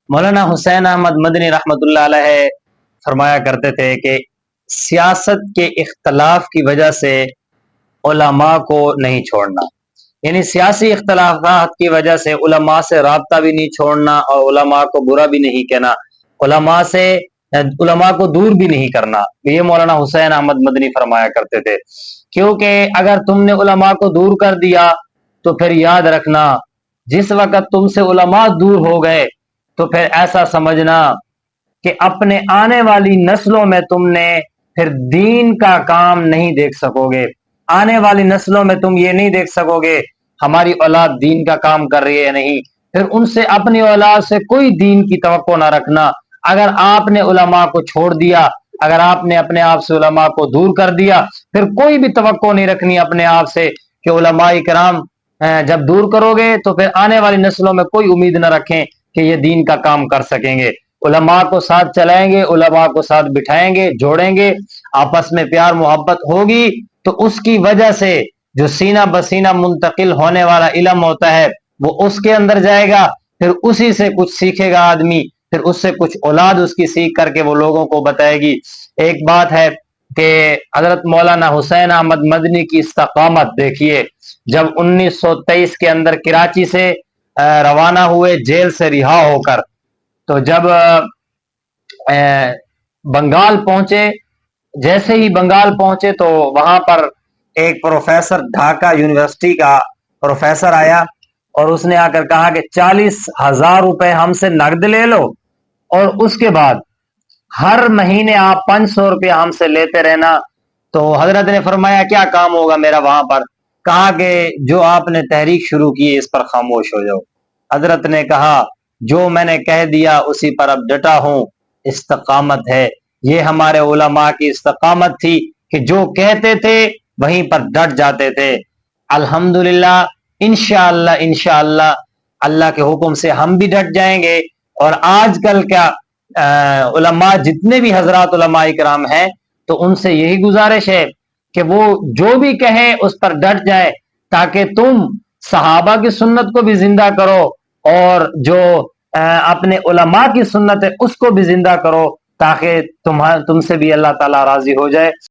مولانا حسین احمد مدنی رحمۃ اللہ علیہ فرمایا کرتے تھے کہ سیاست کے اختلاف کی وجہ سے علماء کو نہیں چھوڑنا، یعنی سیاسی اختلافات کی وجہ سے علماء سے رابطہ بھی نہیں چھوڑنا اور علماء کو برا بھی نہیں کہنا، علماء کو دور بھی نہیں کرنا۔ یہ مولانا حسین احمد مدنی فرمایا کرتے تھے، کیونکہ اگر تم نے علماء کو دور کر دیا تو پھر یاد رکھنا جس وقت تم سے علماء دور ہو گئے تو پھر ایسا سمجھنا کہ اپنے آنے والی نسلوں میں تم نے پھر دین کا کام نہیں دیکھ سکو گے۔ آنے والی نسلوں میں تم یہ نہیں دیکھ سکو گے ہماری اولاد دین کا کام کر رہی ہے یا نہیں، پھر ان سے اپنی اولاد سے کوئی دین کی توقع نہ رکھنا۔ اگر آپ نے علماء کو چھوڑ دیا، اگر آپ نے اپنے آپ سے علماء کو دور کر دیا، پھر کوئی بھی توقع نہیں رکھنی اپنے آپ سے کہ علماء کرام جب دور کرو گے تو پھر آنے والی نسلوں میں کوئی امید نہ رکھیں کہ یہ دین کا کام کر سکیں گے۔ علماء کو ساتھ چلائیں گے، علماء کو ساتھ بٹھائیں گے، جوڑیں گے، آپس میں پیار محبت ہوگی تو اس کی وجہ سے جو سینہ بسینہ منتقل ہونے والا علم ہوتا ہے وہ اس کے اندر جائے گا، پھر اسی سے کچھ سیکھے گا آدمی، پھر اس سے کچھ اولاد اس کی سیکھ کر کے وہ لوگوں کو بتائے گی۔ ایک بات ہے کہ حضرت مولانا حسین احمد مدنی کی استقامت دیکھیے، جب 1923 کے اندر کراچی سے روانہ ہوئے جیل سے رہا ہو کر، تو جب بنگال پہنچے، جیسے ہی بنگال پہنچے تو وہاں پر ایک پروفیسر ڈھاکہ یونیورسٹی کا پروفیسر آیا اور اس نے آ کر کہا کہ 40,000 روپے ہم سے نقد لے لو اور اس کے بعد ہر مہینے آپ 500 روپے ہم سے لیتے رہنا۔ تو حضرت نے فرمایا کیا کام ہوگا میرا وہاں پر؟ کہا کہ جو آپ نے تحریک شروع کی ہے اس پر خاموش ہو جاؤ۔ حضرت نے کہا جو میں نے کہہ دیا اسی پر اب ڈٹا ہوں، استقامت ہے۔ یہ ہمارے علماء کی استقامت تھی کہ جو کہتے تھے وہیں پر ڈٹ جاتے تھے۔ الحمدللہ، انشاءاللہ انشاءاللہ اللہ کے حکم سے ہم بھی ڈٹ جائیں گے۔ اور آج کل کیا علماء جتنے بھی حضرات علماء کرام ہیں تو ان سے یہی گزارش ہے کہ وہ جو بھی کہیں اس پر ڈٹ جائے، تاکہ تم صحابہ کی سنت کو بھی زندہ کرو اور جو اپنے علماء کی سنت ہے اس کو بھی زندہ کرو، تاکہ تم سے بھی اللہ تعالیٰ راضی ہو جائے۔